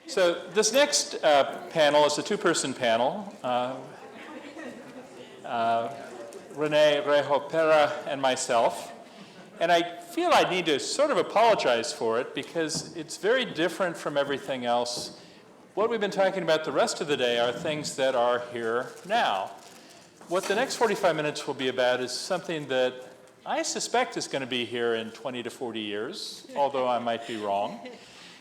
So this next panel is a two-person panel. Renée, Reijo, Pera, and myself. And I feel I need to sort of apologize for it because it's very different from everything else. What we've been talking about the rest of the day are things that are here now. What the next 45 minutes will be about is something that I suspect is going to be here in 20 to 40 years, although I might be wrong.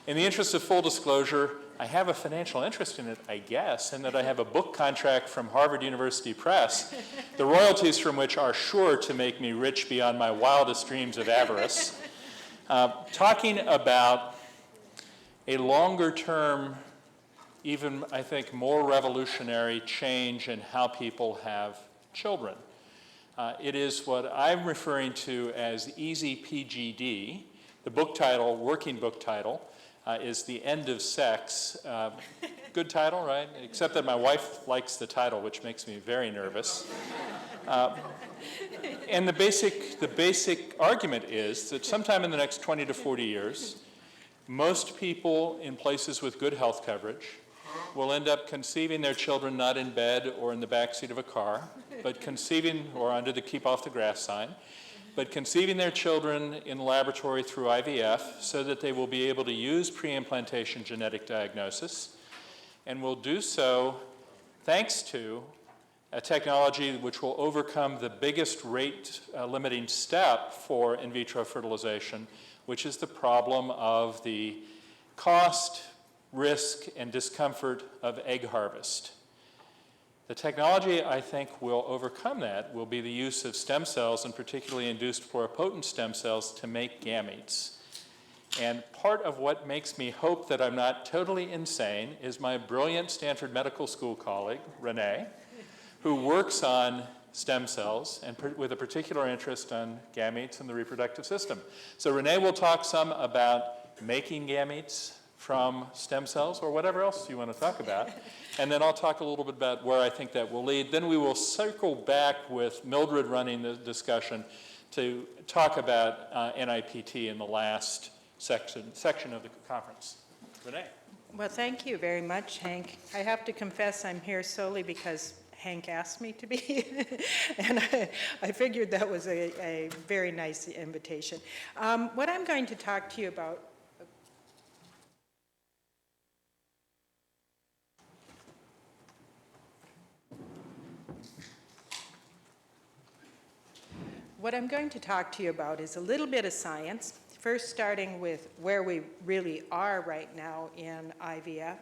In the interest of full disclosure, I have a financial interest in it, I guess, in that I have a book contract from Harvard University Press, the royalties from which are sure to make me rich beyond my wildest dreams of avarice, talking about a longer-term, even, I think, more revolutionary change in how people have children. It is what I'm referring to as Easy PGD. The book title, working book title, is The End of Sex. Good title, right? Except that my wife likes the title, which makes me very nervous. And the basic argument is that sometime in the next 20 to 40 years, most people in places with good health coverage will end up conceiving their children not in bed or in the backseat of a car, but conceiving, or under the keep off the grass sign, but conceiving their children in the laboratory through IVF so that they will be able to use pre-implantation genetic diagnosis, and will do so thanks to a technology which will overcome the biggest rate limiting step for in vitro fertilization, which is the problem of the cost, risk, and discomfort of egg harvest. The technology, I think, will overcome that, will be the use of stem cells, and particularly induced pluripotent stem cells, to make gametes. And part of what makes me hope that I'm not totally insane is my brilliant Stanford Medical School colleague, Renée, who works on stem cells, and with a particular interest on gametes and the reproductive system. So Renée will talk some about making gametes from stem cells, or whatever else you want to talk about. And then I'll talk a little bit about where I think that will lead. Then we will circle back with Mildred running the discussion to talk about NIPT in the last section of the conference. Renée. Well, thank you very much, Hank. I have to confess I'm here solely because Hank asked me to be, and I figured that was a very nice invitation. What I'm going to talk to you about is a little bit of science, first starting with where we really are right now in IVF,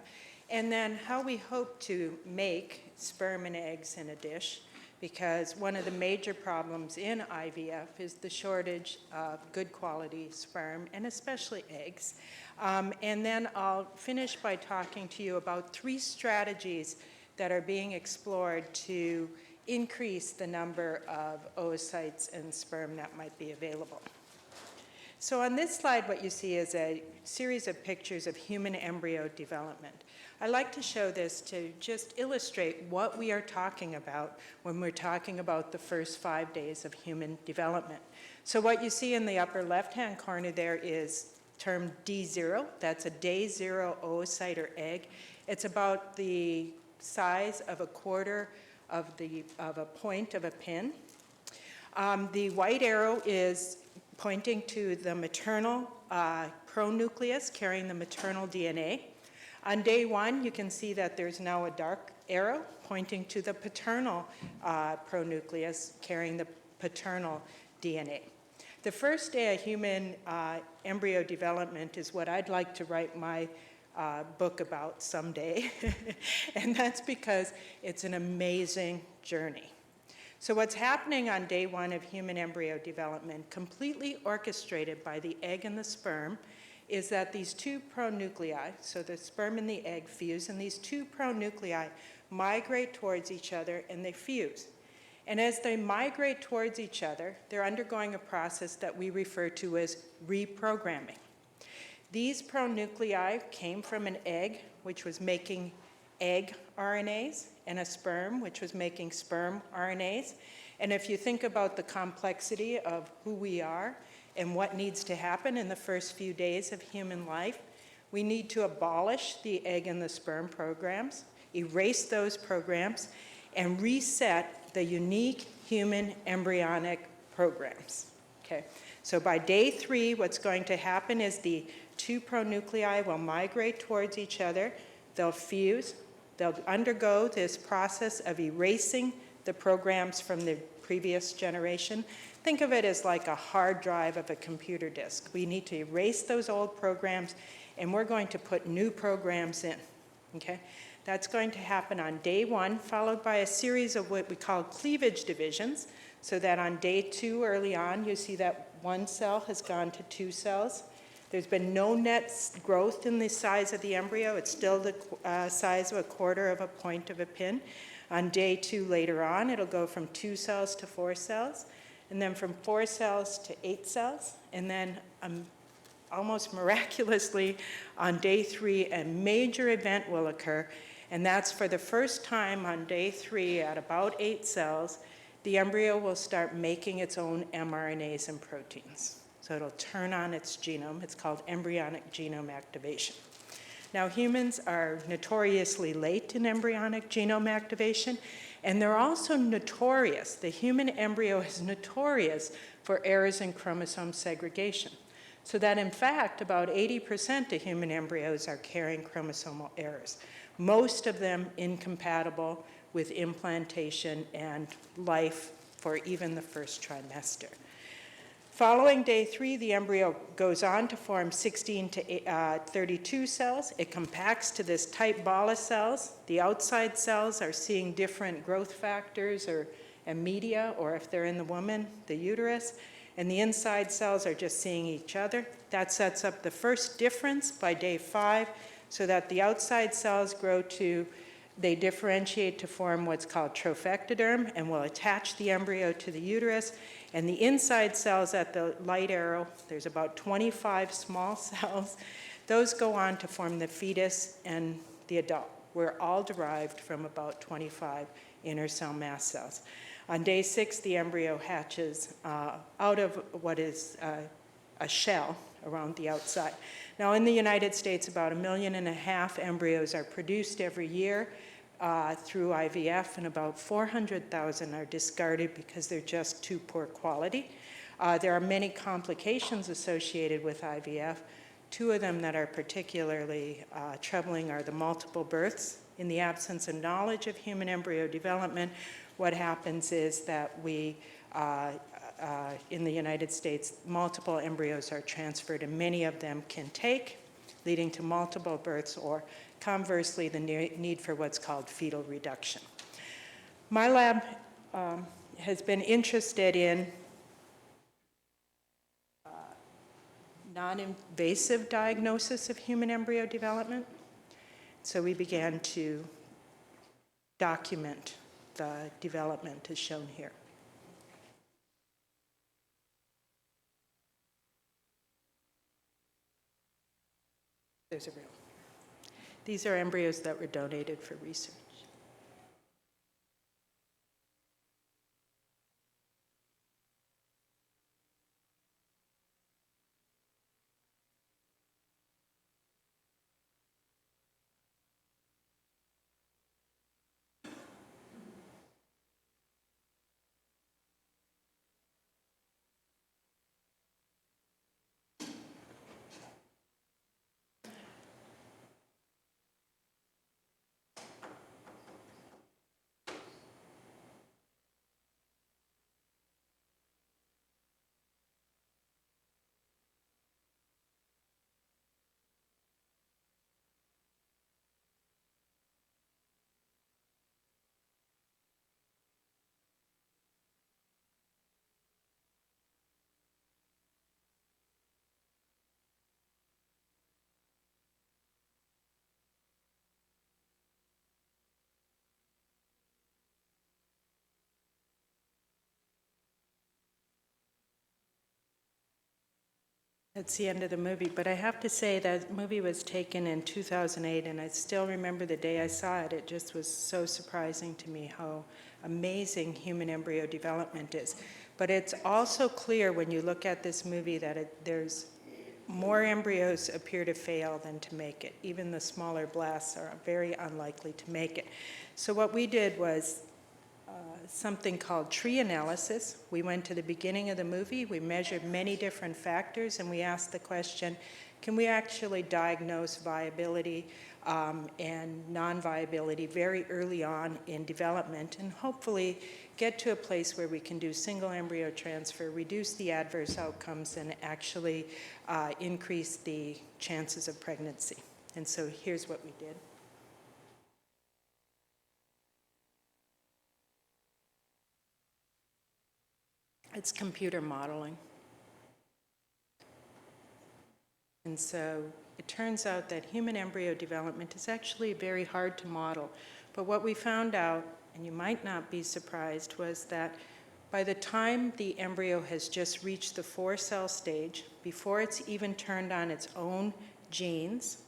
and then how we hope to make sperm and eggs in a dish, because one of the major problems in IVF is the shortage of good quality sperm, and especially eggs. And then I'll finish by talking to you about 3 strategies that are being explored to increase the number of oocytes and sperm that might be available. So on this slide, what you see is a series of pictures of human embryo development. I like to show this to just illustrate what we are talking about when we're talking about the first 5 days of human development. So what you see in the upper left-hand corner there is termed D0. That's a day 0 oocyte or egg. It's about the size of a quarter of a point of a pin. The white arrow is pointing to the maternal pronucleus carrying the maternal DNA. On day 1, you can see that there's now a dark arrow pointing to the paternal pronucleus carrying the paternal DNA. The first day of human embryo development is what I'd like to write my book about someday, and that's because it's an amazing journey. So what's happening on day 1 of human embryo development, completely orchestrated by the egg and the sperm, is that these 2 pronuclei, so the sperm and the egg fuse, and these 2 pronuclei migrate towards each other and they fuse. And as they migrate towards each other, they're undergoing a process that we refer to as reprogramming. These pronuclei came from an egg, which was making egg RNAs, and a sperm, which was making sperm RNAs. And if you think about the complexity of who we are and what needs to happen in the first few days of human life, We need to abolish the egg and the sperm programs, erase those programs, and reset the unique human embryonic programs. Okay? So by day 3, what's going to happen is the 2 pronuclei will migrate towards each other. They'll fuse. They'll undergo this process of erasing the programs from the previous generation. Think of it as like a hard drive of a computer disk. We need to erase those old programs, and we're going to put new programs in. Okay? That's going to happen on day 1, followed by a series of what we call cleavage divisions, so that on day 2, early on, you see that 1 cell has gone to 2 cells. There's been no net growth in the size of the embryo. It's still the size of a quarter of a point of a pin. On day 2 later on, it'll go from 2 cells to 4 cells, and then from 4 cells to 8 cells, and then almost miraculously on day 3, a major event will occur, and that's for the first time on day 3 at about 8 cells, the embryo will start making its own mRNAs and proteins. So it'll turn on its genome. It's called embryonic genome activation. Now, humans are notoriously late in embryonic genome activation, and they're also notorious. The human embryo is notorious for errors in chromosome segregation. So that, in fact, about 80% of human embryos are carrying chromosomal errors, most of them incompatible with implantation and life for even the first trimester. Following day 3, the embryo goes on to form 16 to 32 cells. It compacts to this tight ball of cells. The outside cells are seeing different growth factors and media, or if they're in the woman, the uterus. And the inside cells are just seeing each other. That sets up the first difference by day 5, so that the outside cells they differentiate to form what's called trophectoderm and will attach the embryo to the uterus. And the inside cells at the light arrow, there's about 25 small cells, those go on to form the fetus and the adult. We're all derived from about 25 inner cell mass cells. On day 6, the embryo hatches out of what is a shell around the outside. Now, in the United States, about 1.5 million embryos are produced every year through IVF, and about 400,000 are discarded because they're just too poor quality. There are many complications associated with IVF. 2 of them that are particularly troubling are the multiple births. In the absence of knowledge of human embryo development, what happens is that in the United States, multiple embryos are transferred, and many of them can take, leading to multiple births, or conversely, the need for what's called fetal reduction. My lab has been interested in non-invasive diagnosis of human embryo development. So we began to document the development as shown here. There's a real. These are embryos that were donated for research. That's the end of the movie, but I have to say that movie was taken in 2008, and I still remember the day I saw it. It just was so surprising to me how amazing human embryo development is. But it's also clear when you look at this movie that there's more embryos appear to fail than to make it. Even the smaller blasts are very unlikely to make it. So what we did was something called tree analysis. We went to the beginning of the movie, we measured many different factors, and we asked the question, can we actually diagnose viability and non-viability very early on in development, and hopefully get to a place where we can do single embryo transfer, reduce the adverse outcomes, and actually increase the chances of pregnancy. And so here's what we did. It's computer modeling. And so it turns out that human embryo development is actually very hard to model. But what we found out, and you might not be surprised, was that by the time the embryo has just reached the 4-cell stage, before it's even turned on its own genes,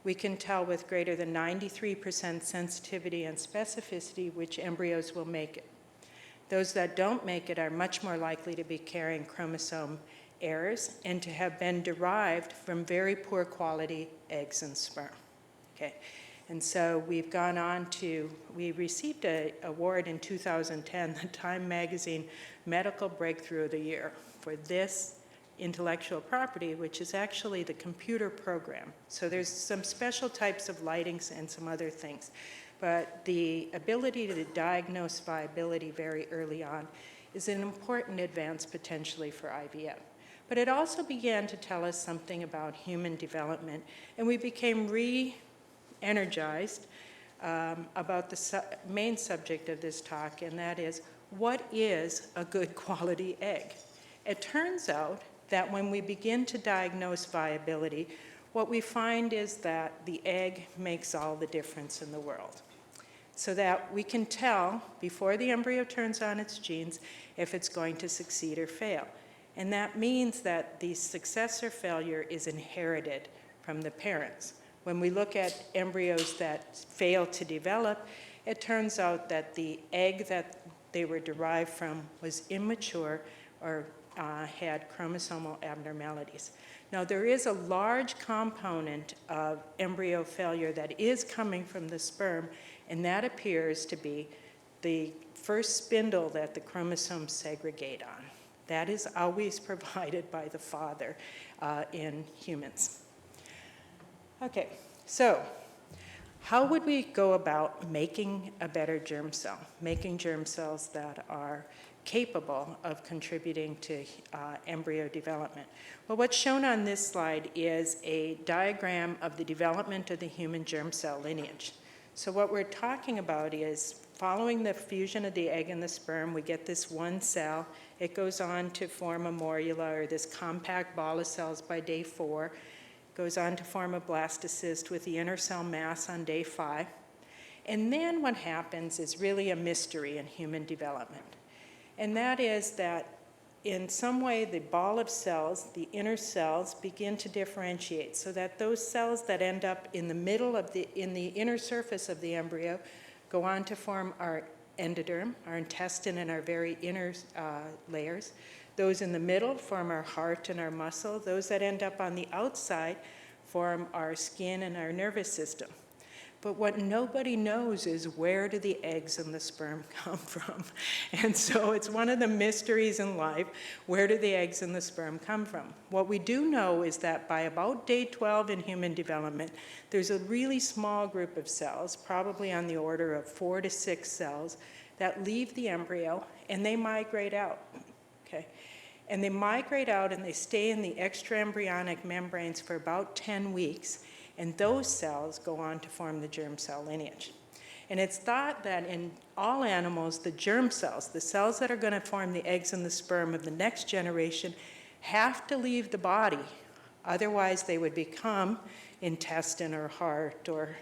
we can tell with greater than 93% sensitivity and specificity which embryos will make it. Those that don't make it are much more likely to be carrying chromosome errors and to have been derived from very poor quality eggs and sperm. Okay. And so we've gone on to, we received an award in 2010, the Time Magazine Medical Breakthrough of the Year, for this intellectual property, which is actually the computer program. So there's some special types of lightings and some other things. But the ability to diagnose viability very early on is an important advance potentially for IVF. But it also began to tell us something about human development, and we became re-energized about the main subject of this talk, and that is, what is a good quality egg? It turns out that when we begin to diagnose viability, what we find is that the egg makes all the difference in the world. So that we can tell, before the embryo turns on its genes, if it's going to succeed or fail. And that means that the success or failure is inherited from the parents. When we look at embryos that fail to develop, it turns out that the egg that they were derived from was immature or had chromosomal abnormalities. Now, there is a large component of embryo failure that is coming from the sperm, and that appears to be the first spindle that the chromosomes segregate on. That is always provided by the father in humans. Okay, so how would we go about making a better germ cell, making germ cells that are capable of contributing to embryo development? Well, what's shown on this slide is a diagram of the development of the human germ cell lineage. So what we're talking about is following the fusion of the egg and the sperm, we get this one cell. It goes on to form a morula, or this compact ball of cells, by day 4. It goes on to form a blastocyst with the inner cell mass on day 5. And then what happens is really a mystery in human development. And that is that in some way the ball of cells, the inner cells, begin to differentiate, so that those cells that end up in the middle of in the inner surface of the embryo go on to form our endoderm, our intestine, and our very inner layers. Those in the middle form our heart and our muscle. Those that end up on the outside form our skin and our nervous system. But what nobody knows is, where do the eggs and the sperm come from? And so it's one of the mysteries in life, where do the eggs and the sperm come from? What we do know is that by about day 12 in human development, there's a really small group of cells, probably on the order of 4 to 6 cells, that leave the embryo and they migrate out, okay? And they migrate out and they stay in the extraembryonic membranes for about 10 weeks. And those cells go on to form the germ cell lineage. And it's thought that in all animals, the germ cells, the cells that are going to form the eggs and the sperm of the next generation, have to leave the body. Otherwise, they would become intestine or heart or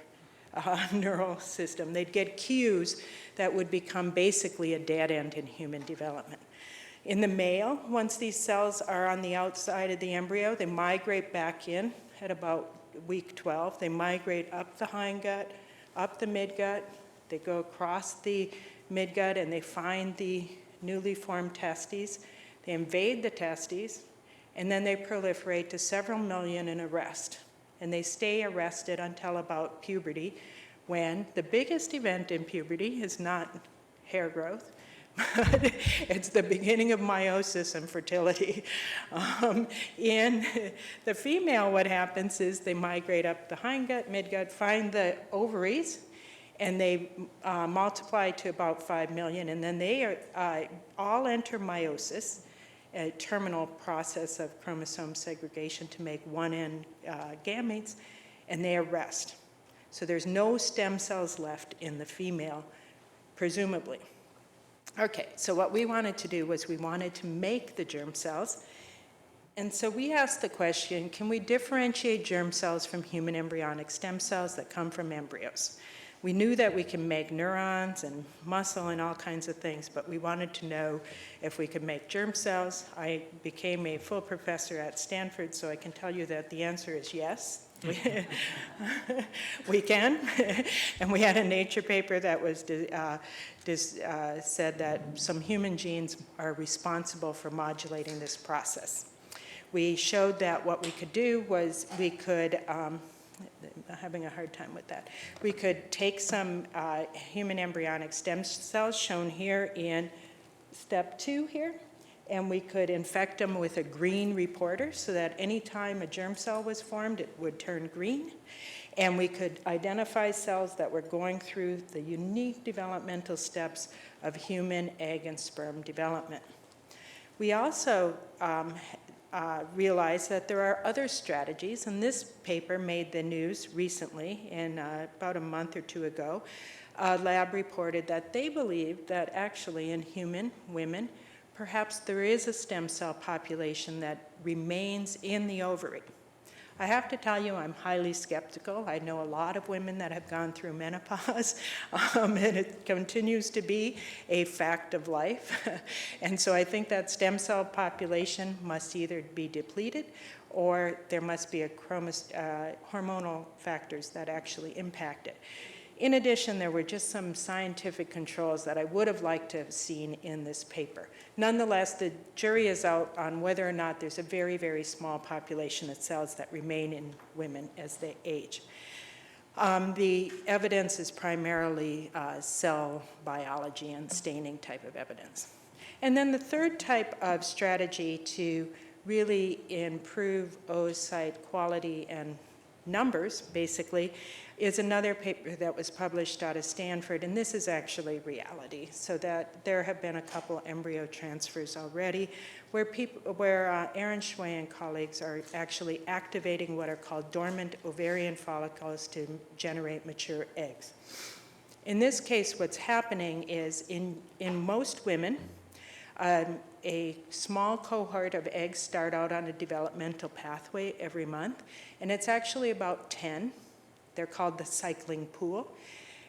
neural system. They'd get cues that would become basically a dead end in human development. In the male, once these cells are on the outside of the embryo, they migrate back in at about week 12. They migrate up the hindgut, up the midgut. They go across the midgut and they find the newly formed testes. They invade the testes, and then they proliferate to several million and arrest. And they stay arrested until about puberty, when the biggest event in puberty is not hair growth, but it's the beginning of meiosis and fertility. In the female, what happens is they migrate up the hindgut, midgut, find the ovaries, and they multiply to about 5 million, and then they all enter meiosis, a terminal process of chromosome segregation to make one-end gametes, and they arrest. So there's no stem cells left in the female, presumably. Okay, so what we wanted to do was we wanted to make the germ cells. And so we asked the question, can we differentiate germ cells from human embryonic stem cells that come from embryos? We knew that we can make neurons and muscle and all kinds of things, but we wanted to know if we could make germ cells. I became a full professor at Stanford, so I can tell you that the answer is yes. We can. And we had a Nature paper that was said that some human genes are responsible for modulating this process. We showed that what we could do was we could, I'm having a hard time with that, we could take some human embryonic stem cells shown here in step 2 here, and we could infect them with a green reporter so that any time a germ cell was formed, it would turn green. And we could identify cells that were going through the unique developmental steps of human egg and sperm development. We also realized that there are other strategies, and this paper made the news recently, about a month or 2 ago. A lab reported that they believe that actually in human women, perhaps there is a stem cell population that remains in the ovary. I have to tell you, I'm highly skeptical. I know a lot of women that have gone through menopause, and it continues to be a fact of life. And so I think that stem cell population must either be depleted or there must be hormonal factors that actually impact it. In addition, there were just some scientific controls that I would have liked to have seen in this paper. Nonetheless, the jury is out on whether or not there's a very, very small population of cells that remain in women as they age. The evidence is primarily cell biology and staining type of evidence. And then the third type of strategy to really improve oocyte quality and numbers, basically, is another paper that was published out of Stanford, and this is actually reality. So that there have been a couple embryo transfers already where Aaron Schway and colleagues are actually activating what are called dormant ovarian follicles to generate mature eggs. In this case, what's happening is in most women, a small cohort of eggs start out on a developmental pathway every month, and it's actually about 10. They're called the cycling pool.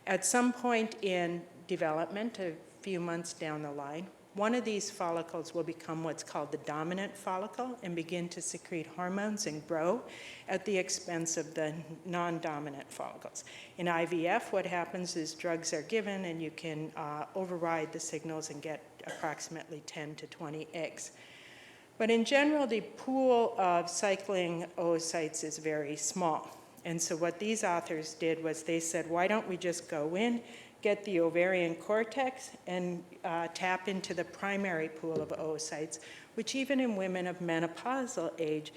At some point in development, a few months down the line, one of these follicles will become what's called the dominant follicle and begin to secrete hormones and grow at the expense of the non-dominant follicles. In IVF, what happens is drugs are given and you can override the signals and get approximately 10 to 20 eggs. But in general, the pool of cycling oocytes is very small. And so what these authors did was they said, why don't we just go in, get the ovarian cortex, and tap into the primary pool of oocytes, which even in women of menopausal age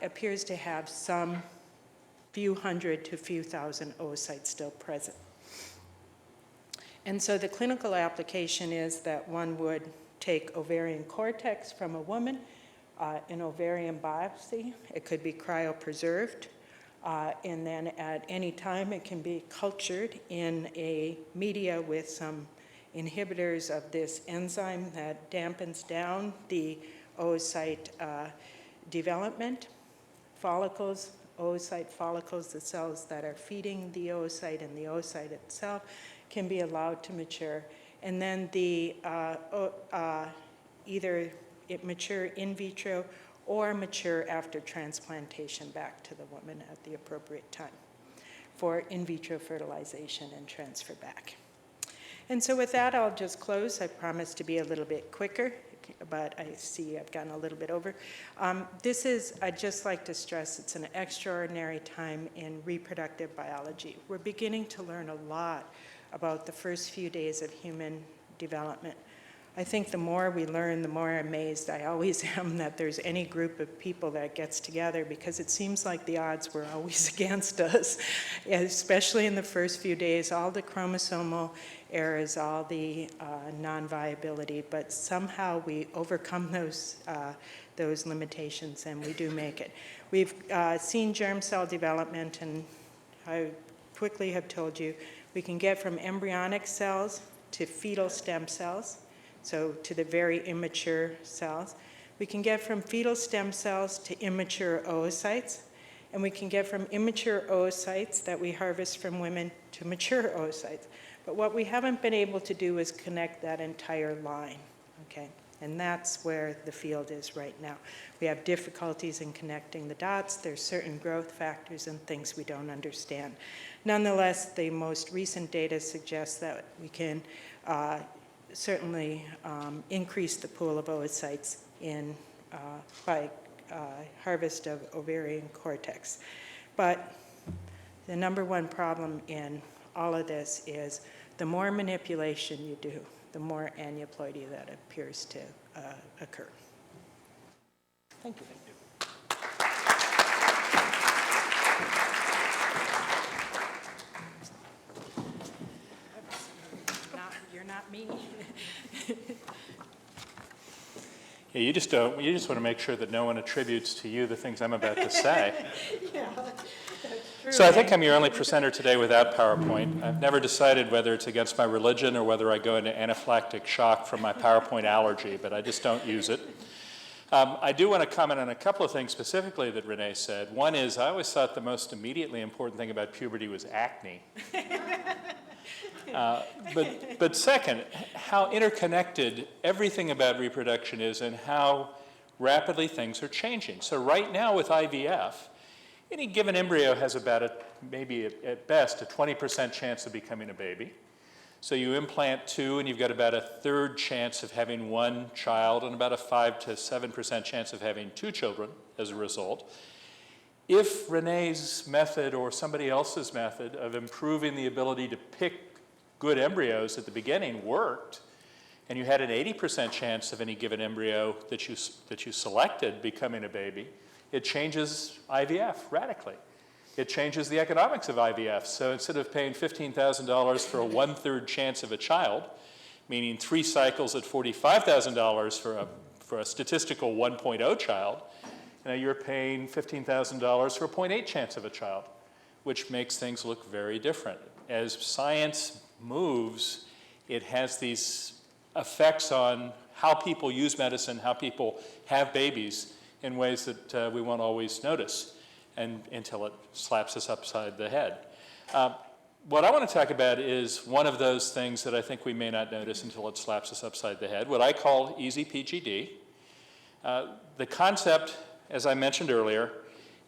appears to have some few hundred to few thousand oocytes still present. And so the clinical application is that one would take ovarian cortex from a woman, an ovarian biopsy. It could be cryopreserved. And then at any time, it can be cultured in a media with some inhibitors of this enzyme that dampens down the oocyte development. Follicles, oocyte follicles, the cells that are feeding the oocyte and the oocyte itself can be allowed to mature. And then either it mature in vitro or mature after transplantation back to the woman at the appropriate time for in vitro fertilization and transfer back. And so with that, I'll just close. I promise to be a little bit quicker but I see I've gone a little bit over. I'd just like to stress, it's an extraordinary time in reproductive biology. We're beginning to learn a lot about the first few days of human development. I think the more we learn, the more amazed I always am that there's any group of people that gets together, because it seems like the odds were always against us, especially in the first few days, all the chromosomal errors, all the non-viability, but somehow we overcome those limitations and we do make it. We've seen germ cell development, and I quickly have told you, we can get from embryonic cells to fetal stem cells, so to the very immature cells. We can get from fetal stem cells to immature oocytes, and we can get from immature oocytes that we harvest from women to mature oocytes. But what we haven't been able to do is connect that entire line, okay? And that's where the field is right now. We have difficulties in connecting the dots. There's certain growth factors and things we don't understand. Nonetheless, the most recent data suggests that we can certainly increase the pool of oocytes by harvest of ovarian cortex. But the number one problem in all of this is the more manipulation you do, the more aneuploidy that appears to occur. Thank you. You're not me. Yeah, you just want to make sure that no one attributes to you the things I'm about to say. Yeah, that's true. So I think I'm your only presenter today without PowerPoint. I've never decided whether it's against my religion or whether I go into anaphylactic shock from my PowerPoint allergy, but I just don't use it. I do want to comment on a couple of things specifically that Renee said. One is, I always thought the most immediately important thing about puberty was acne. But second, how interconnected everything about reproduction is and how rapidly things are changing. So right now with IVF, any given embryo has about maybe at best a 20% chance of becoming a baby. So you implant two and you've got about a third chance of having one child and about a 5 to 7% chance of having two children as a result. If Renee's method or somebody else's method of improving the ability to pick good embryos at the beginning worked, and you had an 80% chance of any given embryo that you selected becoming a baby, it changes IVF radically. It changes the economics of IVF. So instead of paying $15,000 for a 1/3 chance of a child, meaning 3 cycles at $45,000 for a statistical 1.0 child, you're paying $15,000 for a 0.8 chance of a child, which makes things look very different. As science moves, it has these effects on how people use medicine, how people have babies in ways that we won't always notice until it slaps us upside the head. What I want to talk about is one of those things that I think we may not notice until it slaps us upside the head, what I call easy PGD. The concept, as I mentioned earlier,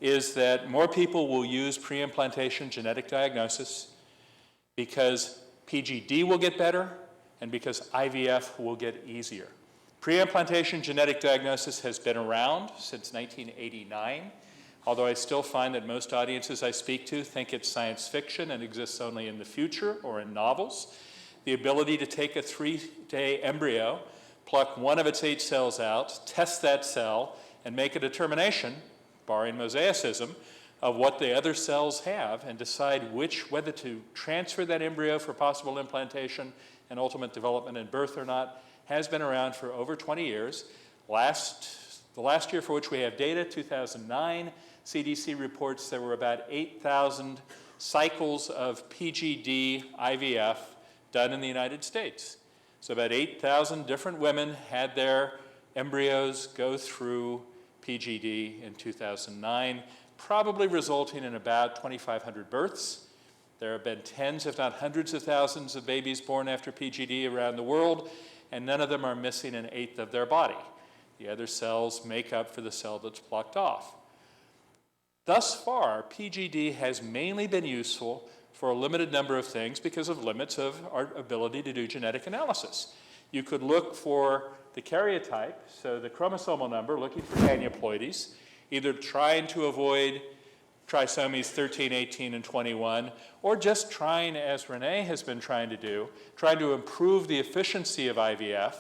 is that more people will use pre-implantation genetic diagnosis because PGD will get better and because IVF will get easier. Pre-implantation genetic diagnosis has been around since 1989, although I still find that most audiences I speak to think it's science fiction and exists only in the future or in novels. The ability to take a 3-day embryo, pluck one of its 8 cells out, test that cell, and make a determination, barring mosaicism, of what the other cells have and decide whether to transfer that embryo for possible implantation and ultimate development and birth or not, has been around for over 20 years. The last year for which we have data, 2009, CDC reports there were about 8,000 cycles of PGD IVF done in the United States. So about 8,000 different women had their embryos go through PGD in 2009, probably resulting in about 2,500 births. There have been tens, if not hundreds of thousands of babies born after PGD around the world, and none of them are missing an 1/8 of their body. The other cells make up for the cell that's plucked off. Thus far, PGD has mainly been useful for a limited number of things because of limits of our ability to do genetic analysis. You could look for the karyotype, so the chromosomal number, looking for aneuploidies, either trying to avoid trisomies 13, 18, and 21, or just trying, as Renée has been trying to do, trying to improve the efficiency of IVF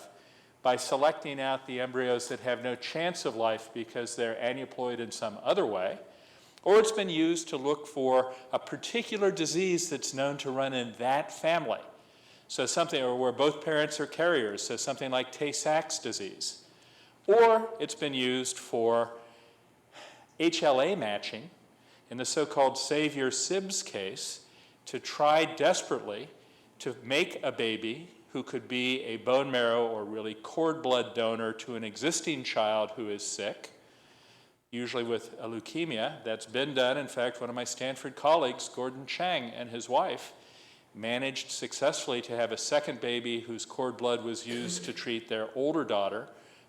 by selecting out the embryos that have no chance of life because they're aneuploid in some other way. Or it's been used to look for a particular disease that's known to run in that family. So something, or where both parents are carriers, so something like Tay-Sachs disease. Or it's been used for HLA matching in the so-called Savior-Sibbs case to try desperately to make a baby who could be a bone marrow or really cord blood donor to an existing child who is sick, usually with a leukemia. That's been done. In fact, one of my Stanford colleagues, Gordon Chang, and his wife managed successfully to have a second baby whose cord blood was used to treat their older daughter.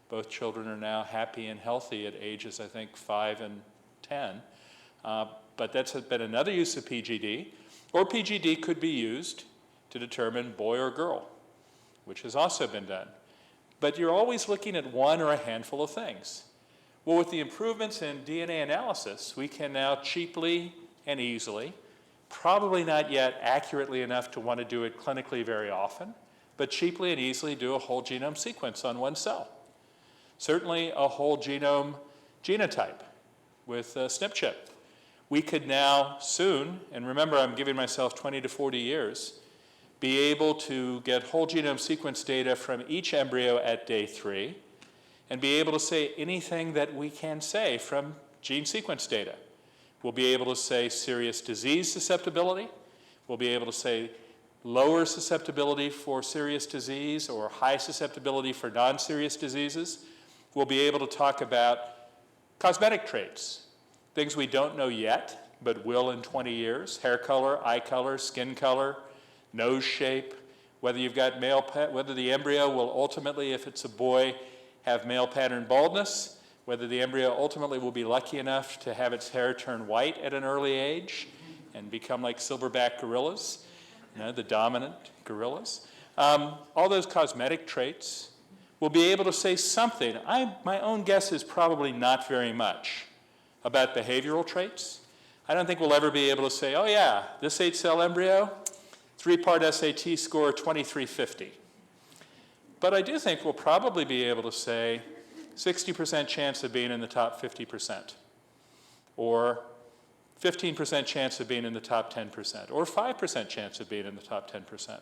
Both children are now happy and healthy at ages, I think, 5 and 10. But that's been another use of PGD. Or PGD could be used to determine boy or girl, which has also been done. But you're always looking at one or a handful of things. Well, with the improvements in DNA analysis, we can now cheaply and easily, probably not yet accurately enough to want to do it clinically very often, but cheaply and easily do a whole genome sequence on one cell. Certainly a whole genome genotype with a SNP chip. We could now soon, and remember I'm giving myself 20 to 40 years, be able to get whole genome sequence data from each embryo at day 3 and be able to say anything that we can say from gene sequence data. We'll be able to say serious disease susceptibility. We'll be able to say lower susceptibility for serious disease or high susceptibility for non-serious diseases. We'll be able to talk about cosmetic traits, things we don't know yet, but will in 20 years: hair color, eye color, skin color, nose shape, whether you've got whether the embryo will ultimately, if it's a boy, have male pattern baldness, whether the embryo ultimately will be lucky enough to have its hair turn white at an early age and become like silverback gorillas, the dominant gorillas. All those cosmetic traits. We'll be able to say something. My own guess is probably not very much about behavioral traits. I don't think we'll ever be able to say, oh yeah, this 8-cell embryo, 3-part SAT score 2350. But I do think we'll probably be able to say 60% chance of being in the top 50%, or 15% chance of being in the top 10%, or 5% chance of being in the top 10%.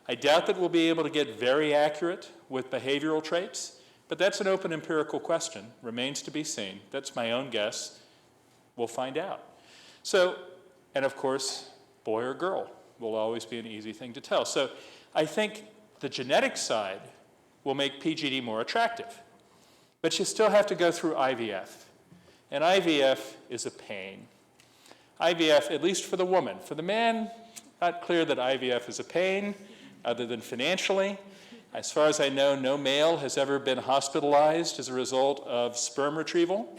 I doubt that we'll be able to get very accurate with behavioral traits, but that's an open empirical question, remains to be seen. That's my own guess. We'll find out. So, and of course, boy or girl will always be an easy thing to tell. So I think the genetic side will make PGD more attractive. But you still have to go through IVF. And IVF is a pain. IVF, at least for the woman. For the man, not clear that IVF is a pain, other than financially. As far as I know, no male has ever been hospitalized as a result of sperm retrieval,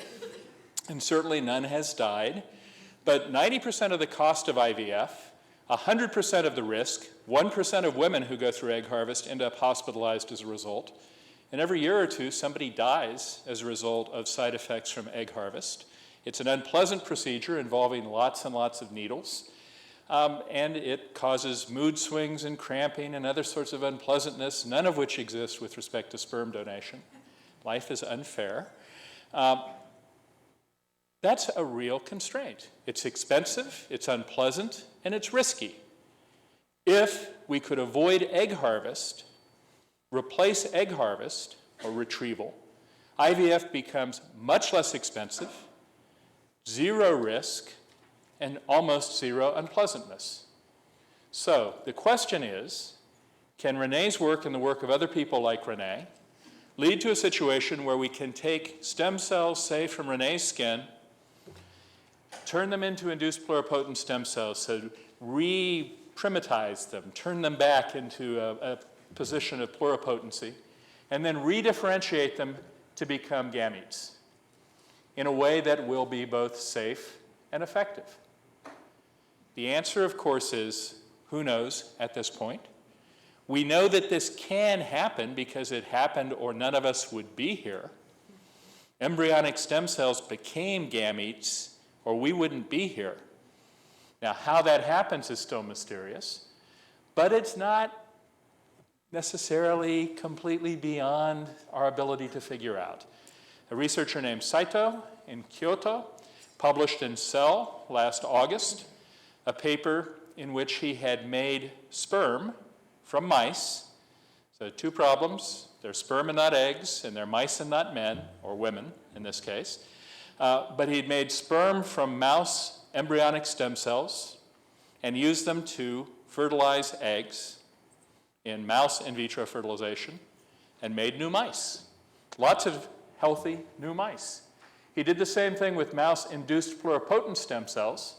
and certainly none has died. But 90% of the cost of IVF, 100% of the risk, 1% of women who go through egg harvest end up hospitalized as a result. And every year or two, somebody dies as a result of side effects from egg harvest. It's an unpleasant procedure involving lots and lots of needles. And it causes mood swings and cramping and other sorts of unpleasantness, none of which exist with respect to sperm donation. Life is unfair. That's a real constraint. It's expensive, it's unpleasant, and it's risky. If we could avoid egg harvest, replace egg harvest or retrieval, IVF becomes much less expensive, zero risk, and almost zero unpleasantness. So the question is, can Renée's work and the work of other people like Renée lead to a situation where we can take stem cells, say from Renée's skin, turn them into induced pluripotent stem cells, so re-primitize them, turn them back into a position of pluripotency, and then redifferentiate them to become gametes in a way that will be both safe and effective? The answer, of course, is who knows at this point. We know that this can happen because it happened or none of us would be here. Embryonic stem cells became gametes or we wouldn't be here. Now, how that happens is still mysterious, but it's not necessarily completely beyond our ability to figure out. A researcher named Saito in Kyoto published in Cell last August a paper in which he had made sperm from mice. So two problems: they're sperm and not eggs, and they're mice and not men, or women in this case. But he'd made sperm from mouse embryonic stem cells and used them to fertilize eggs in mouse in vitro fertilization and made new mice. Lots of healthy new mice. He did the same thing with mouse-induced pluripotent stem cells.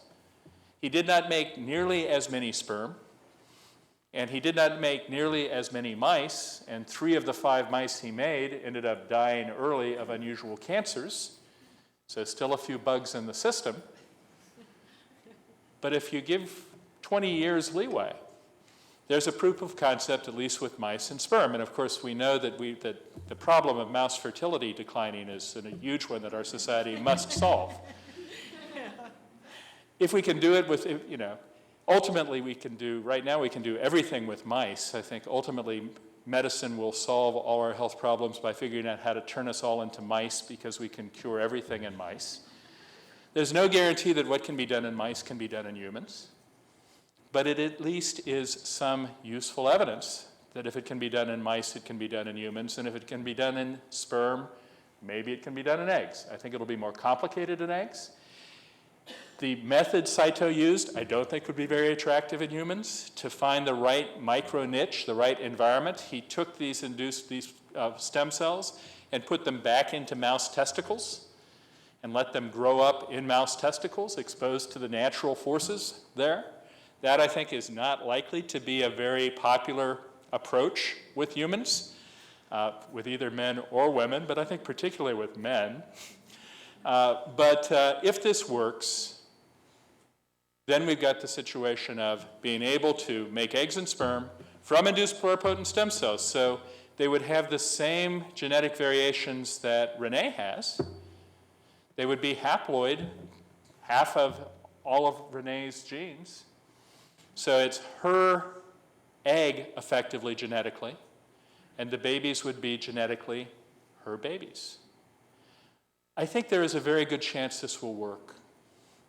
He did not make nearly as many sperm, and he did not make nearly as many mice, and 3 of the 5 mice he made ended up dying early of unusual cancers. So still a few bugs in the system. But if you give 20 years leeway, there's a proof of concept, at least with mice and sperm. And of course, we know that the problem of mouse fertility declining is a huge one that our society must solve. If we can do it with, ultimately right now we can do everything with mice. I think ultimately medicine will solve all our health problems by figuring out how to turn us all into mice because we can cure everything in mice. There's no guarantee that what can be done in mice can be done in humans. But it at least is some useful evidence that if it can be done in mice, it can be done in humans, and if it can be done in sperm, maybe it can be done in eggs. I think it'll be more complicated in eggs. The method Saito used, I don't think would be very attractive in humans. To find the right micro niche, the right environment, he took these stem cells and put them back into mouse testicles and let them grow up in mouse testicles, exposed to the natural forces there. That, I think, is not likely to be a very popular approach with humans, with either men or women, but I think particularly with men. But if this works, then we've got the situation of being able to make eggs and sperm from induced pluripotent stem cells. So they would have the same genetic variations that Renée has. They would be haploid, half of all of Renée's genes. So it's her egg, effectively, genetically, and the babies would be genetically her babies. I think there is a very good chance this will work.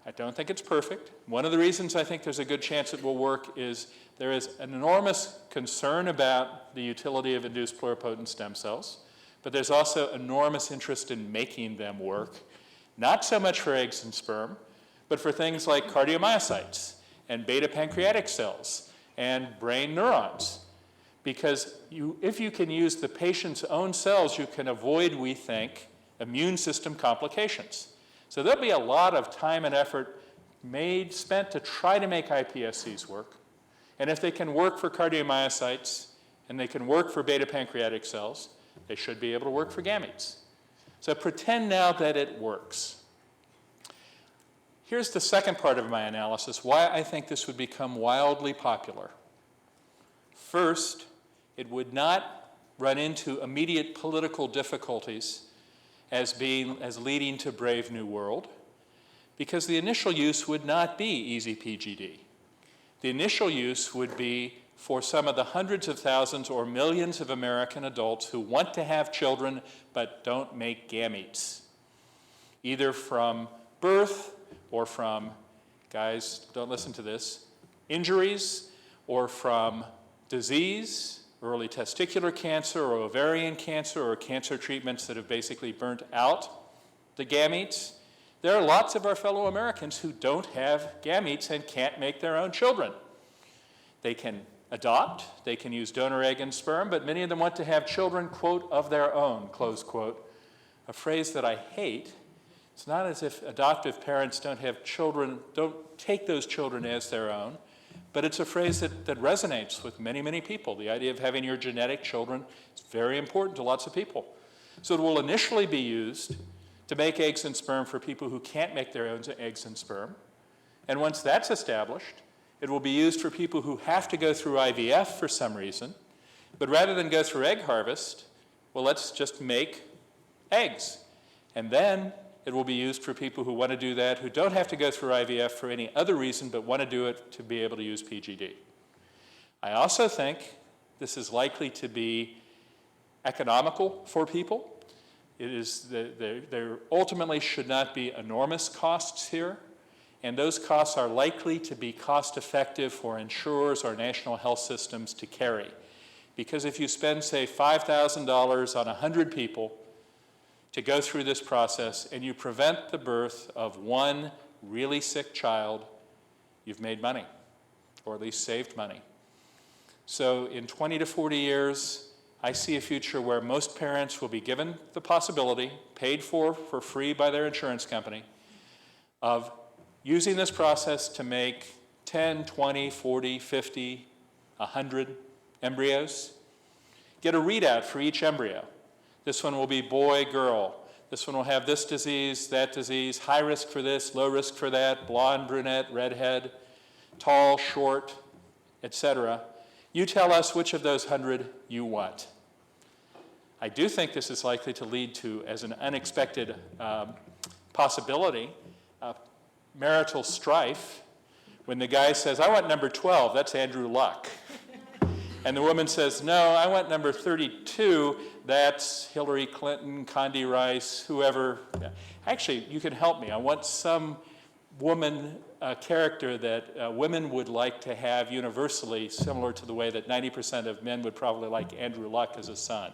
I don't think it's perfect. One of the reasons I think there's a good chance it will work is there is an enormous concern about the utility of induced pluripotent stem cells, but there's also enormous interest in making them work, not so much for eggs and sperm, but for things like cardiomyocytes and beta pancreatic cells and brain neurons. Because if you can use the patient's own cells, you can avoid, we think, immune system complications. So there'll be a lot of time and effort spent to try to make iPSCs work. And if they can work for cardiomyocytes and they can work for beta pancreatic cells, they should be able to work for gametes. So pretend now that it works. Here's the second part of my analysis, why I think this would become wildly popular. First, it would not run into immediate political difficulties as leading to Brave New World, because the initial use would not be easy PGD. The initial use would be for some of the hundreds of thousands or millions of American adults who want to have children but don't make gametes, either from birth or from, guys, don't listen to this, injuries, or from disease, early testicular cancer or ovarian cancer or cancer treatments that have basically burnt out the gametes. There are lots of our fellow Americans who don't have gametes and can't make their own children. They can adopt, they can use donor egg and sperm, but many of them want to have children, quote, of their own, close quote, a phrase that I hate. It's not as if adoptive parents don't take those children as their own, but it's a phrase that resonates with many, many people. The idea of having your genetic children is very important to lots of people. So it will initially be used to make eggs and sperm for people who can't make their own eggs and sperm. And once that's established, it will be used for people who have to go through IVF for some reason, But rather than go through egg harvest, well, let's just make eggs. And then it will be used for people who want to do that, who don't have to go through IVF for any other reason, but want to do it to be able to use PGD. I also think this is likely to be economical for people. It is there ultimately should not be enormous costs here, and those costs are likely to be cost-effective for insurers or national health systems to carry. Because if you spend, say, $5,000 on 100 people to go through this process and you prevent the birth of one really sick child, you've made money, or at least saved money. So in 20 to 40 years, I see a future where most parents will be given the possibility, paid for free by their insurance company, of using this process to make 10, 20, 40, 50, 100 embryos. Get a readout for each embryo. This one will be boy, girl. This one will have this disease, that disease, high risk for this, low risk for that, blonde, brunette, redhead, tall, short, etc. You tell us which of those 100 you want. I do think this is likely to lead to, as an unexpected possibility, marital strife. When the guy says, I want number 12, that's Andrew Luck. And the woman says, no, I want number 32, that's Hillary Clinton, Condi Rice, whoever. Actually, you can help me. I want some woman character that women would like to have universally, similar to the way that 90% of men would probably like Andrew Luck as a son.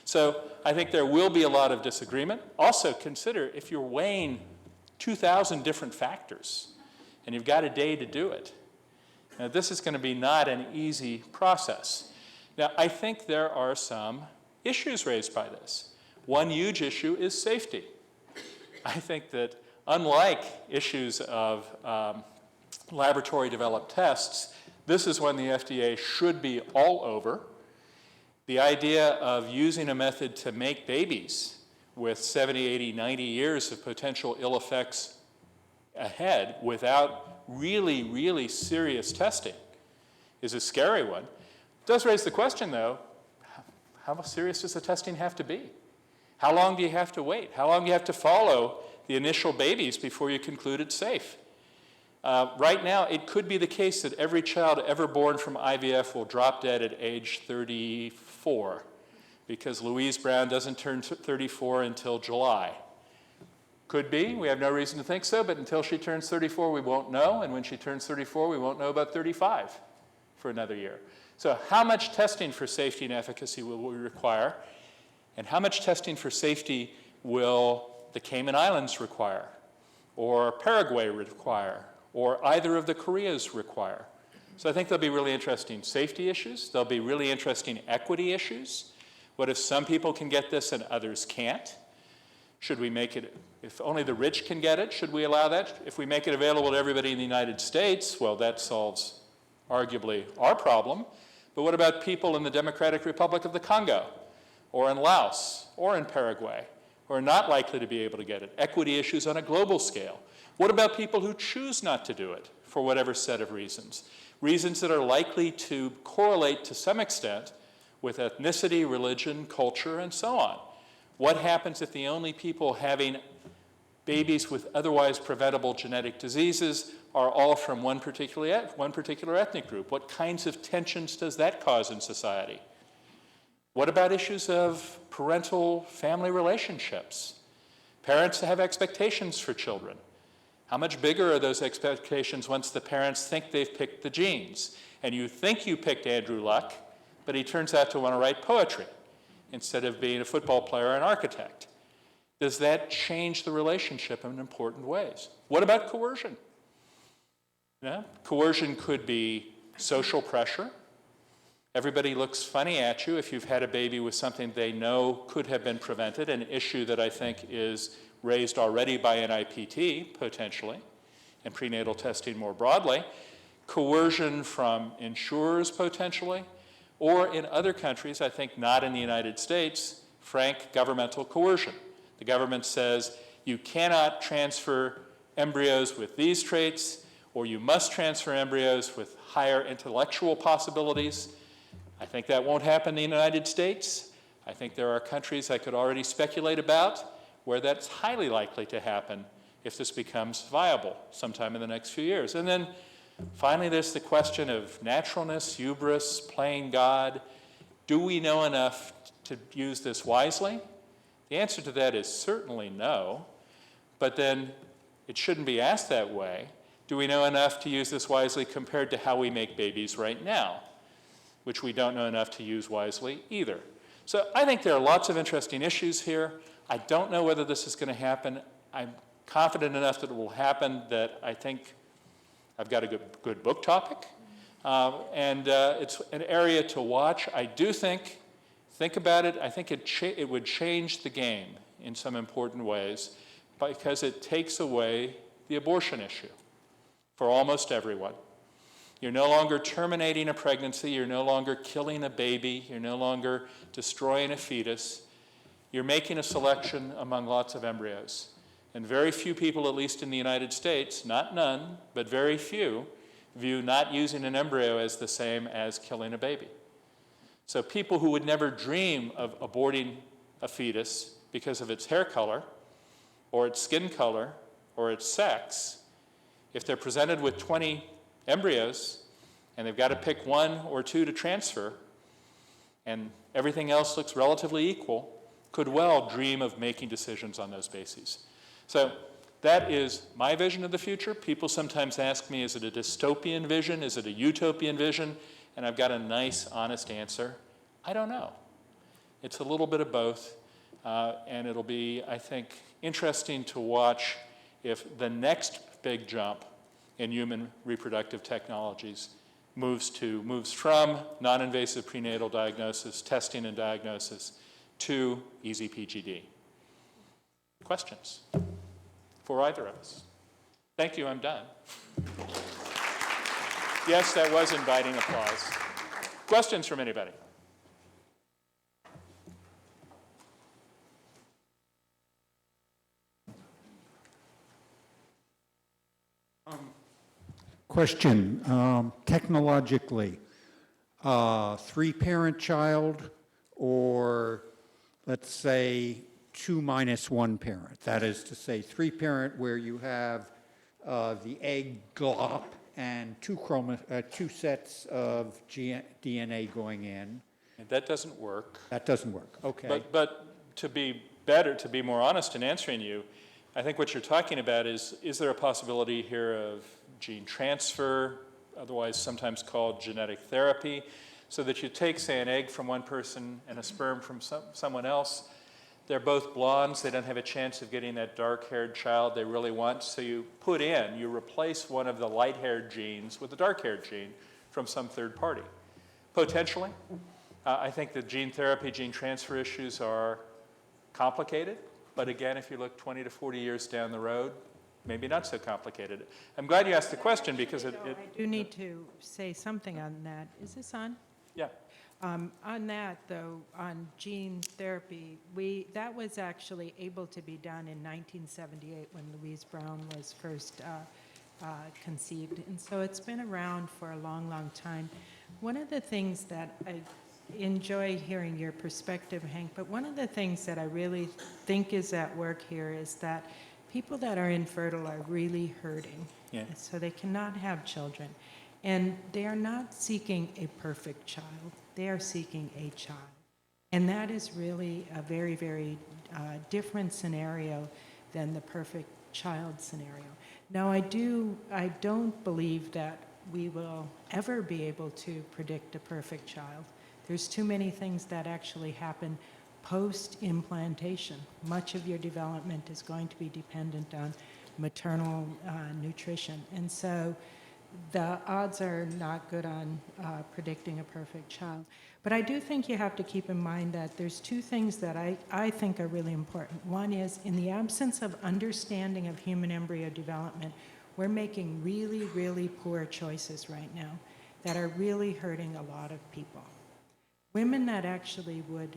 So I think there will be a lot of disagreement. Also consider, if you're weighing 2,000 different factors and you've got a day to do it, now this is going to be not an easy process. Now I think there are some issues raised by this. One huge issue is safety. I think that unlike issues of laboratory-developed tests, this is one the FDA should be all over. The idea of using a method to make babies with 70, 80, 90 years of potential ill effects ahead without really, really serious testing is a scary one. It does raise the question, though, how serious does the testing have to be? How long do you have to wait? How long do you have to follow the initial babies before you conclude it's safe? Right now, it could be the case that every child ever born from IVF will drop dead at age 34 because Louise Brown doesn't turn 34 until July. Could be, we have no reason to think so, but until she turns 34, we won't know, and when she turns 34, we won't know about 35 for another year. So how much testing for safety and efficacy will we require, and how much testing for safety will the Cayman Islands require, or Paraguay require, or either of the Koreas require? So I think there'll be really interesting safety issues. There'll be really interesting equity issues. What if some people can get this and others can't? Should we make it, if only the rich can get it, should we allow that? If we make it available to everybody in the United States, well, that solves arguably our problem. But what about people in the Democratic Republic of the Congo, or in Laos, or in Paraguay, who are not likely to be able to get it? Equity issues on a global scale. What about people who choose not to do it for whatever set of reasons? Reasons that are likely to correlate to some extent with ethnicity, religion, culture, and so on. What happens if the only people having babies with otherwise preventable genetic diseases are all from one particular ethnic group? What kinds of tensions does that cause in society? What about issues of parental family relationships? Parents have expectations for children. How much bigger are those expectations once the parents think they've picked the genes? And you think you picked Andrew Luck, but he turns out to want to write poetry instead of being a football player or an architect. Does that change the relationship in important ways? What about coercion? Coercion could be social pressure. Everybody looks funny at you if you've had a baby with something they know could have been prevented, an issue that I think is raised already by NIPT, potentially, and prenatal testing more broadly. Coercion from insurers, potentially, or in other countries, I think not in the United States, frank governmental coercion. The government says, you cannot transfer embryos with these traits, or you must transfer embryos with higher intellectual possibilities. I think that won't happen in the United States. I think there are countries I could already speculate about where that's highly likely to happen if this becomes viable sometime in the next few years. And then finally, there's the question of naturalness, hubris, playing God. Do we know enough to use this wisely? The answer to that is certainly no, but then it shouldn't be asked that way. Do we know enough to use this wisely compared to how we make babies right now, which we don't know enough to use wisely either? So I think there are lots of interesting issues here. I don't know whether this is going to happen. I'm confident enough that it will happen that I think I've got a good book topic. And it's an area to watch. I do think about it, I think it would change the game in some important ways because it takes away the abortion issue for almost everyone. You're no longer terminating a pregnancy, you're no longer killing a baby, you're no longer destroying a fetus. You're making a selection among lots of embryos. And very few people, at least in the United States, not none, but very few, view not using an embryo as the same as killing a baby. So people who would never dream of aborting a fetus because of its hair color, or its skin color, or its sex, if they're presented with 20 embryos and they've got to pick one or two to transfer, and everything else looks relatively equal, could well dream of making decisions on those bases. So that is my vision of the future. People sometimes ask me, is it a dystopian vision? Is it a utopian vision? And I've got a nice, honest answer. I don't know. It's a little bit of both. And it'll be, I think, interesting to watch if the next big jump in human reproductive technologies moves from non-invasive prenatal diagnosis, testing and diagnosis, to easy PGD. Questions for either of us? Thank you, I'm done. Yes, that was inviting applause. Questions from anybody? Question, technologically, three-parent child, or let's say 2 minus 1 parent. That is to say, three-parent where you have the egg glop and two sets of DNA going in. And that doesn't work. That doesn't work, okay. But to be more honest in answering you, I think what you're talking about is there a possibility here of gene transfer, otherwise sometimes called genetic therapy, so that you take, say, an egg from one person and a sperm from someone else. They're both blondes. They don't have a chance of getting that dark-haired child they really want. So you replace one of the light-haired genes with a dark-haired gene from some third party. Potentially. I think the gene therapy, gene transfer issues are complicated. But again, if you look 20 to 40 years down the road, maybe not so complicated. I'm glad you asked the question because I do need to say something on that. Is this on? Yeah. On that, though, on gene therapy, that was actually able to be done in 1978 when Louise Brown was first conceived. And so it's been around for a long, long time. One of the things that I enjoy hearing your perspective, Hank, but one of the things that I really think is at work here is that people that are infertile are really hurting. Yeah. So they cannot have children. And they are not seeking a perfect child. They are seeking a child. And that is really a very, very different scenario than the perfect child scenario. Now, I don't believe that we will ever be able to predict a perfect child. There's too many things that actually happen post-implantation. Much of your development is going to be dependent on maternal nutrition. And so the odds are not good on predicting a perfect child. But I do think you have to keep in mind that there's two things that I think are really important. One is, in the absence of understanding of human embryo development, we're making really, really poor choices right now that are really hurting a lot of people. Women that actually would,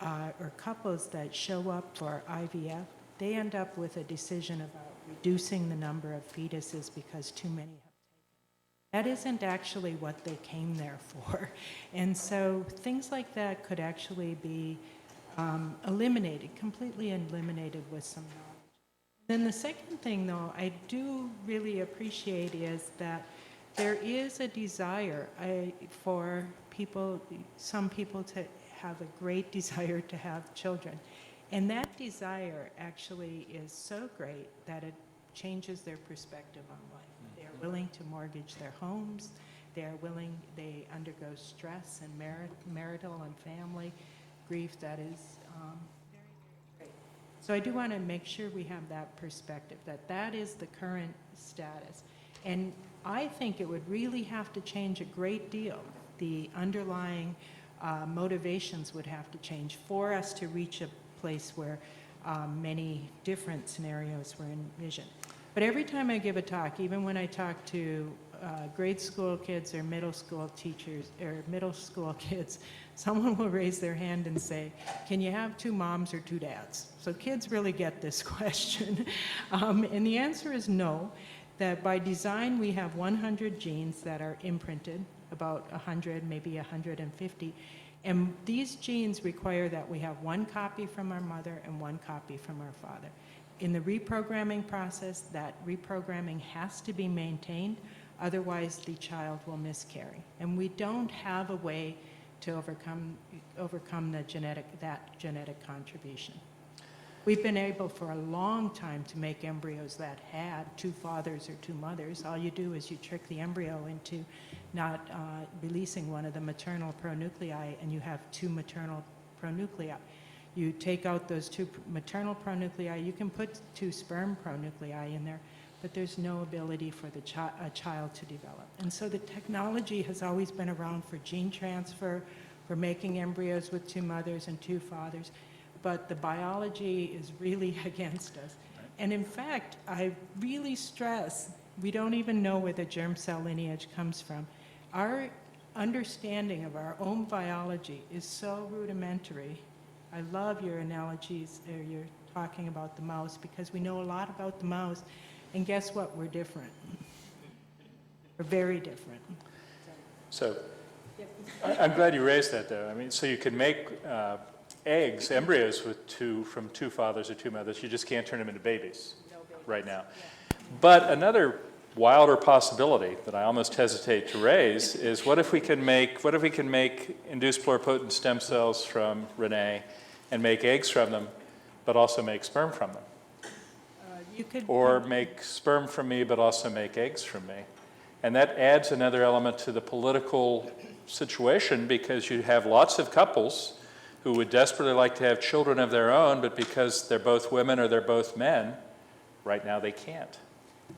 or couples that show up for IVF, they end up with a decision about reducing the number of fetuses because too many have taken. That isn't actually what they came there for. And so things like that could actually be eliminated, completely eliminated with some knowledge. Then the second thing, though, I do really appreciate is that there is a desire for people, some people to have a great desire to have children. And that desire actually is so great that it changes their perspective on life. They are willing to mortgage their homes. They undergo stress and marital and family grief that is very, very great. So I do want to make sure we have that perspective, that is the current status. And I think it would really have to change a great deal. The underlying motivations would have to change for us to reach a place where many different scenarios were envisioned. But every time I give a talk, even when I talk to grade school kids or middle school teachers or middle school kids, someone will raise their hand and say, can you have 2 moms or 2 dads? So kids really get this question. And the answer is no, that by design we have 100 genes that are imprinted, about 100, maybe 150. And these genes require that we have 1 copy from our mother and 1 copy from our father. In the reprogramming process, that reprogramming has to be maintained, otherwise the child will miscarry. And we don't have a way to overcome that genetic contribution. We've been able for a long time to make embryos that had 2 fathers or 2 mothers. All you do is you trick the embryo into not releasing one of the maternal pronuclei, and you have 2 maternal pronuclei. You take out those 2 maternal pronuclei, you can put 2 sperm pronuclei in there, but there's no ability for the a child to develop. And so the technology has always been around for gene transfer, for making embryos with 2 mothers and 2 fathers, but the biology is really against us. And in fact, I really stress, we don't even know where the germ cell lineage comes from. Our understanding of our own biology is so rudimentary. I love your analogies, or you're talking about the mouse, because we know a lot about the mouse, and guess what? We're different. We're very different. So I'm glad you raised that, though. I mean, so you can make eggs, embryos from 2 fathers or 2 mothers. You just can't turn them into babies right now. But another wilder possibility that I almost hesitate to raise is what if we can make induced pluripotent stem cells from Renée and make eggs from them, but also make sperm from them? Or make sperm from me, but also make eggs from me. And that adds another element to the political situation, because you have lots of couples who would desperately like to have children of their own, but because they're both women or they're both men, right now they can't.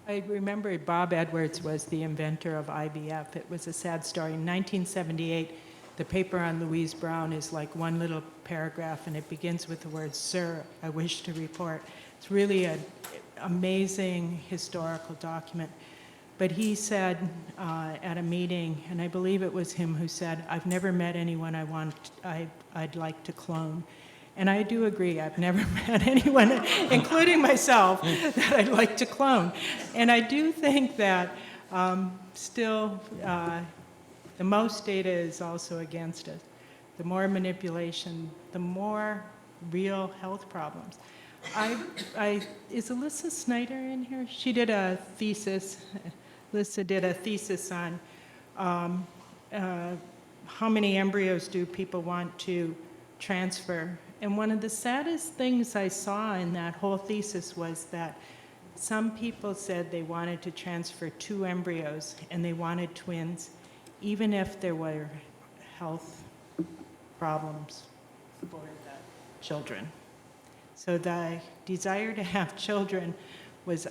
I remember Bob Edwards was the inventor of IVF. It was a sad story. In 1978, the paper on Louise Brown is like 1 little paragraph, and it begins with the words, "Sir, I wish to report." It's really an amazing historical document. But he said at a meeting, and I believe it was him who said, "I've never met anyone I'd like to clone." And I do agree, I've never met anyone, including myself, that I'd like to clone. And I do think that still the most data is also against us. The more manipulation, the more real health problems. Is Alyssa Snyder in here? She did a thesis. Alyssa did a thesis on how many embryos do people want to transfer. And one of the saddest things I saw in that whole thesis was that some people said they wanted to transfer 2 embryos and they wanted twins, even if there were health problems for the children. So the desire to have children was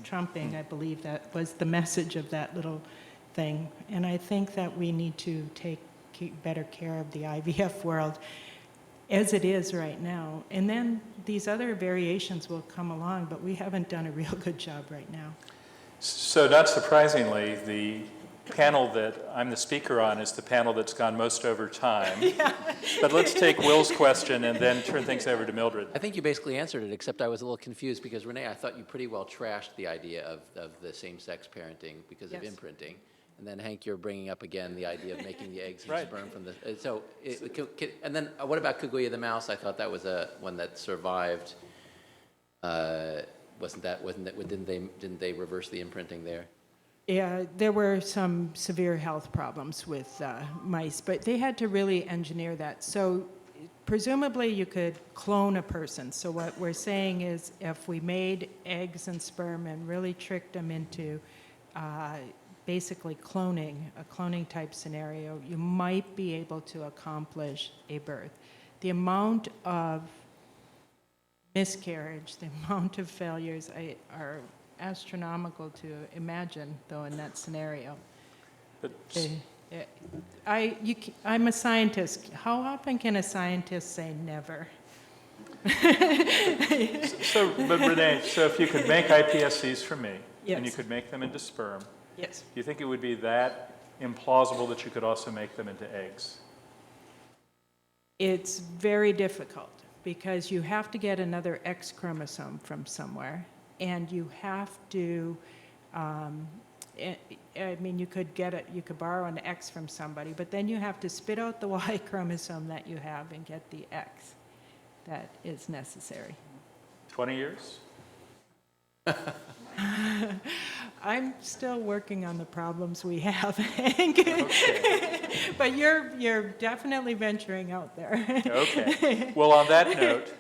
trumping, I believe that was the message of that little thing. And I think that we need to take better care of the IVF world as it is right now. And then these other variations will come along, but we haven't done a real good job right now. So not surprisingly, the panel that I'm the speaker on is the panel that's gone most over time. But let's take Will's question and then turn things over to Mildred. I think you basically answered it, except I was a little confused because, Renee, I thought you pretty well trashed the idea of the same-sex parenting because of Yes. imprinting. And then, Hank, you're bringing up again the idea of making the eggs and Right. sperm from the, and then what about Kuguya the mouse? I thought that was one that survived. Didn't they reverse the imprinting there? Yeah, there were some severe health problems with mice, but they had to really engineer that. So presumably you could clone a person. So what we're saying is if we made eggs and sperm and really tricked them into basically cloning, a cloning type scenario, you might be able to accomplish a birth. The amount of miscarriage, the amount of failures are astronomical to imagine, though, in that scenario. But I'm a scientist. How often can a scientist say never? But Renee, so if you could make iPSCs from me, and you Yes. could make them into sperm, Yes. do you think it would be that implausible that you could also make them into eggs? It's very difficult because you have to get another X chromosome from somewhere, and you have to, I mean, you could get it, you could borrow an X from somebody, but then you have to spit out the Y chromosome that you have and get the X that is necessary. 20 years? I'm still working on the problems we have, Hank. Okay. But you're definitely venturing out there. Okay. Well, on that note,